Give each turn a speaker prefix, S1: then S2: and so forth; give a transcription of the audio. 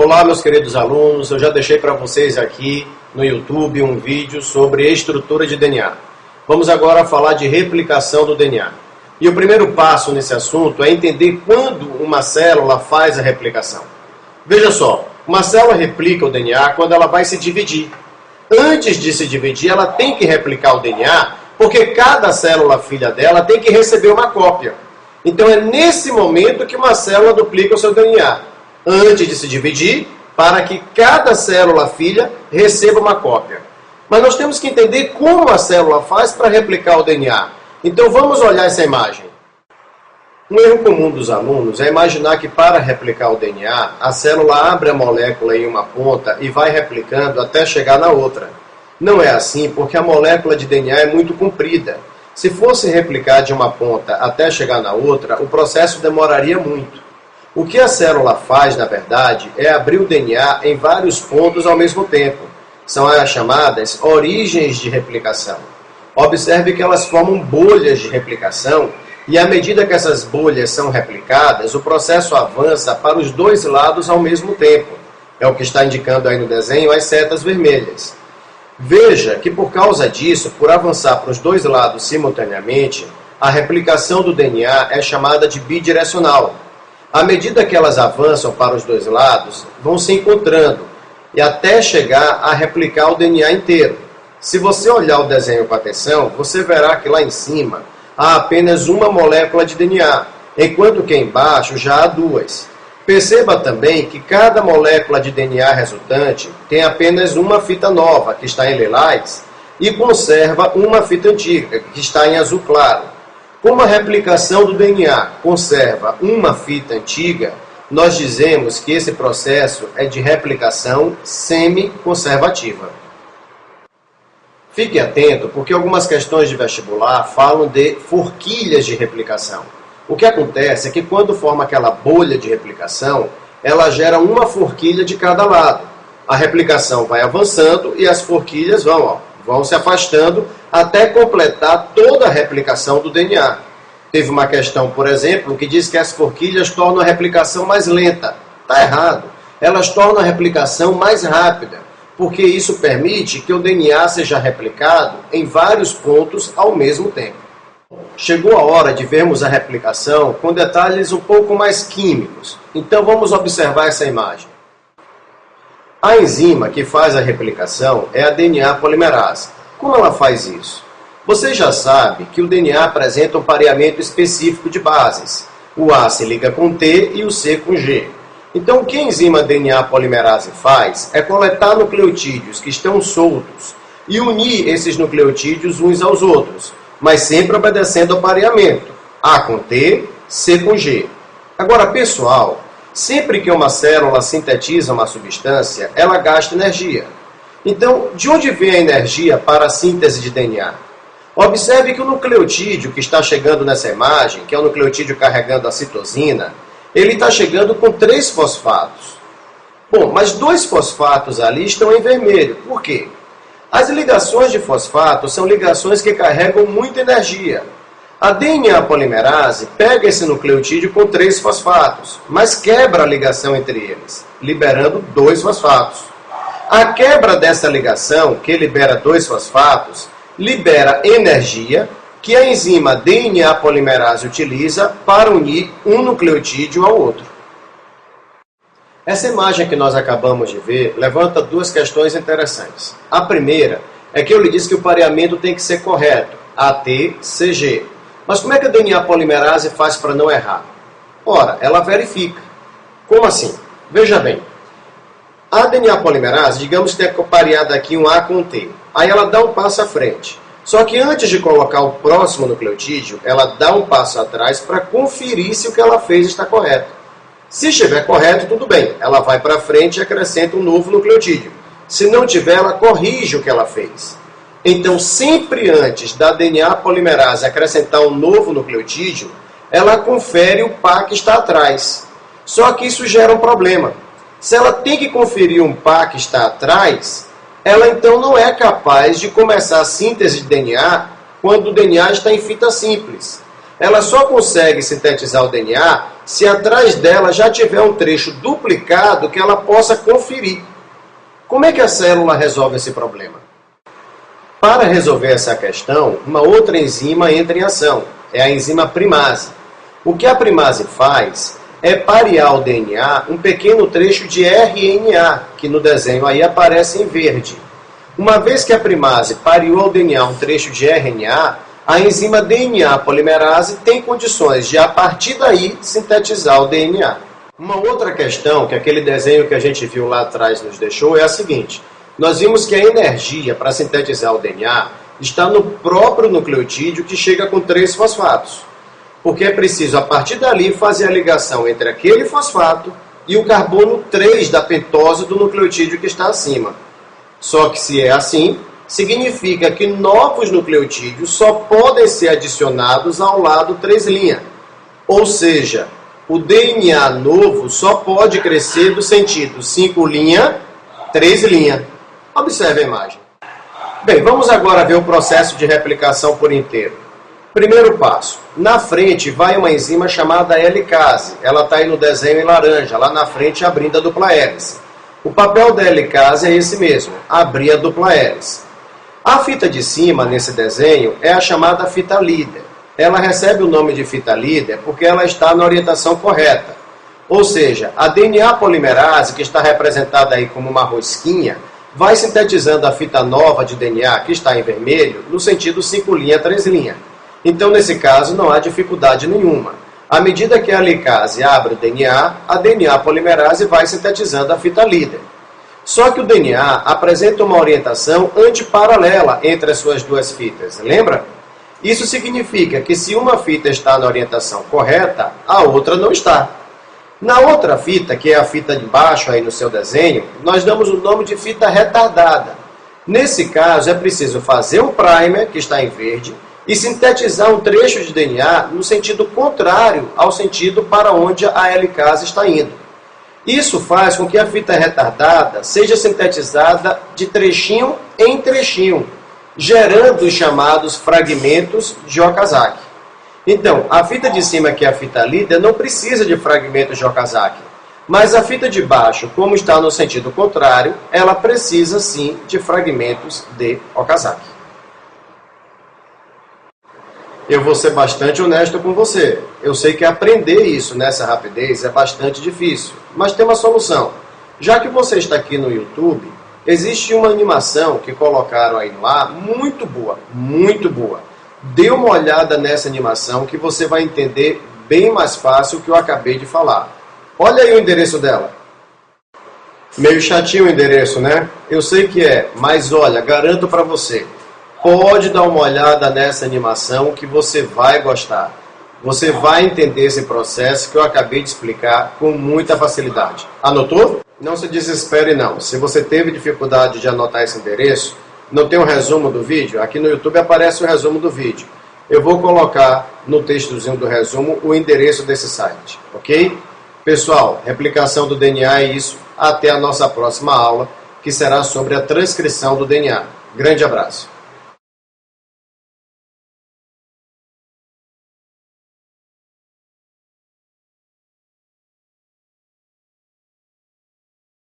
S1: Olá, meus queridos alunos, eu já deixei para vocês aqui no YouTube um vídeo sobre estrutura de DNA. Vamos agora falar de replicação do DNA. E o primeiro passo nesse assunto é entender quando uma célula faz a replicação. Veja só, uma célula replica o DNA quando ela vai se dividir. Antes de se dividir, ela tem que replicar o DNA, porque cada célula filha dela tem que receber uma cópia. Então é nesse momento que uma célula duplica o seu DNA. Antes de se dividir, para que cada célula filha receba uma cópia. Mas nós temos que entender como a célula faz para replicar o DNA. Então vamos olhar essa imagem. Um erro comum dos alunos é imaginar que para replicar o DNA, a célula abre a molécula em uma ponta e vai replicando até chegar na outra. Não é assim, porque a molécula de DNA é muito comprida. Se fosse replicar de uma ponta até chegar na outra, o processo demoraria muito. O que a célula faz, na verdade, é abrir o DNA em vários pontos ao mesmo tempo. São as chamadas origens de replicação. Observe que elas formam bolhas de replicação e, à medida que essas bolhas são replicadas, o processo avança para os dois lados ao mesmo tempo. É o que está indicando aí no desenho as setas vermelhas. Veja que, por causa disso, por avançar para os dois lados simultaneamente, a replicação do DNA é chamada de bidirecional. À medida que elas avançam para os dois lados, vão se encontrando e até chegar a replicar o DNA inteiro. Se você olhar o desenho com atenção, você verá que lá em cima há apenas uma molécula de DNA, enquanto que embaixo já há duas. Perceba também que cada molécula de DNA resultante tem apenas uma fita nova, que está em lilás, e conserva uma fita antiga, que está em azul claro. Como a replicação do DNA conserva uma fita antiga, nós dizemos que esse processo é de replicação semi-conservativa. Fique atento, porque algumas questões de vestibular falam de forquilhas de replicação. O que acontece é que quando forma aquela bolha de replicação, ela gera uma forquilha de cada lado. A replicação vai avançando e as forquilhas vão se afastando até completar toda a replicação do DNA. Teve uma questão, por exemplo, que diz que as forquilhas tornam a replicação mais lenta. Está errado. Elas tornam a replicação mais rápida, porque isso permite que o DNA seja replicado em vários pontos ao mesmo tempo. Chegou a hora de vermos a replicação com detalhes um pouco mais químicos. Então vamos observar essa imagem. A enzima que faz a replicação é a DNA polimerase. Como ela faz isso? Você já sabe que o DNA apresenta um pareamento específico de bases. O A se liga com T e o C com G. Então o que a enzima DNA polimerase faz é coletar nucleotídeos que estão soltos e unir esses nucleotídeos uns aos outros, mas sempre obedecendo ao pareamento. A com T, C com G. Agora, pessoal, sempre que uma célula sintetiza uma substância, ela gasta energia. Então, de onde vem a energia para a síntese de DNA? Observe que o nucleotídeo que está chegando nessa imagem, que é o nucleotídeo carregando a citosina, ele está chegando com 3 fosfatos. Bom, mas 2 fosfatos ali estão em vermelho. Por quê? As ligações de fosfato são ligações que carregam muita energia. A DNA polimerase pega esse nucleotídeo com 3 fosfatos, mas quebra a ligação entre eles, liberando 2 fosfatos. A quebra dessa ligação, que libera 2 fosfatos, libera energia que a enzima DNA polimerase utiliza para unir um nucleotídeo ao outro. Essa imagem que nós acabamos de ver levanta 2 questões interessantes. A primeira é que eu lhe disse que o pareamento tem que ser correto, AT-CG. Mas como é que a DNA polimerase faz para não errar? Ora, ela verifica. Como assim? Veja bem. A DNA polimerase, digamos que é pareada aqui um A com um T. Aí ela dá um passo à frente. Só que antes de colocar o próximo nucleotídeo, ela dá um passo atrás para conferir se o que ela fez está correto. Se estiver correto, tudo bem. Ela vai para frente e acrescenta um novo nucleotídeo. Se não tiver, ela corrige o que ela fez. Então, sempre antes da DNA polimerase acrescentar um novo nucleotídeo, ela confere o par que está atrás. Só que isso gera um problema. Se ela tem que conferir um par que está atrás, ela então não é capaz de começar a síntese de DNA quando o DNA está em fita simples. Ela só consegue sintetizar o DNA se atrás dela já tiver um trecho duplicado que ela possa conferir. Como é que a célula resolve esse problema? Para resolver essa questão, uma outra enzima entra em ação, é a enzima primase. O que a primase faz é parear ao DNA um pequeno trecho de RNA, que no desenho aí aparece em verde. Uma vez que a primase pareou ao DNA um trecho de RNA, a enzima DNA polimerase tem condições de, a partir daí, sintetizar o DNA. Uma outra questão que aquele desenho que a gente viu lá atrás nos deixou é a seguinte. Nós vimos que a energia para sintetizar o DNA está no próprio nucleotídeo que chega com 3 fosfatos. Porque é preciso, a partir dali, fazer a ligação entre aquele fosfato e o carbono 3 da pentose do nucleotídeo que está acima. Só que se é assim, significa que novos nucleotídeos só podem ser adicionados ao lado 3'. Ou seja, o DNA novo só pode crescer do sentido 5', 3'. Observe a imagem. Bem, vamos agora ver o processo de replicação por inteiro. Primeiro passo. Na frente vai uma enzima chamada helicase. Ela está aí no desenho em laranja, lá na frente abrindo a dupla hélice. O papel da helicase é esse mesmo, abrir a dupla hélice. A fita de cima, nesse desenho, é a chamada fita líder. Ela recebe o nome de fita líder porque ela está na orientação correta. Ou seja, a DNA polimerase, que está representada aí como uma rosquinha, vai sintetizando a fita nova de DNA, que está em vermelho, no sentido 5', 3'. Então, nesse caso, não há dificuldade nenhuma. À medida que a helicase abre o DNA, a DNA polimerase vai sintetizando a fita líder. Só que o DNA apresenta uma orientação antiparalela entre as suas duas fitas, lembra? Isso significa que se uma fita está na orientação correta, a outra não está. Na outra fita, que é a fita de baixo aí no seu desenho, nós damos o nome de fita retardada. Nesse caso, é preciso fazer um primer, que está em verde, e sintetizar um trecho de DNA no sentido contrário ao sentido para onde a helicase está indo. Isso faz com que a fita retardada seja sintetizada de trechinho em trechinho, gerando os chamados fragmentos de Okazaki. Então, a fita de cima, que é a fita líder, não precisa de fragmentos de Okazaki. Mas a fita de baixo, como está no sentido contrário, ela precisa sim de fragmentos de Okazaki. Eu vou ser bastante honesto com você. Eu sei que aprender isso nessa rapidez é bastante difícil, mas tem uma solução. Já que você está aqui no YouTube, existe uma animação que colocaram aí lá, muito boa, muito boa. Dê uma olhada nessa animação que você vai entender bem mais fácil o que eu acabei de falar. Olha aí o endereço dela. Meio chatinho o endereço, né? Eu sei que é, mas olha, garanto para você. Pode dar uma olhada nessa animação que você vai gostar. Você vai entender esse processo que eu acabei de explicar com muita facilidade. Anotou? Não se desespere não. Se você teve dificuldade de anotar esse endereço, não tem um resumo do vídeo? Aqui no YouTube aparece o resumo do vídeo. Eu vou colocar no textozinho do resumo o endereço desse site, ok? Pessoal, replicação do DNA é isso. Até a nossa próxima aula, que será sobre a transcrição do DNA. Grande abraço.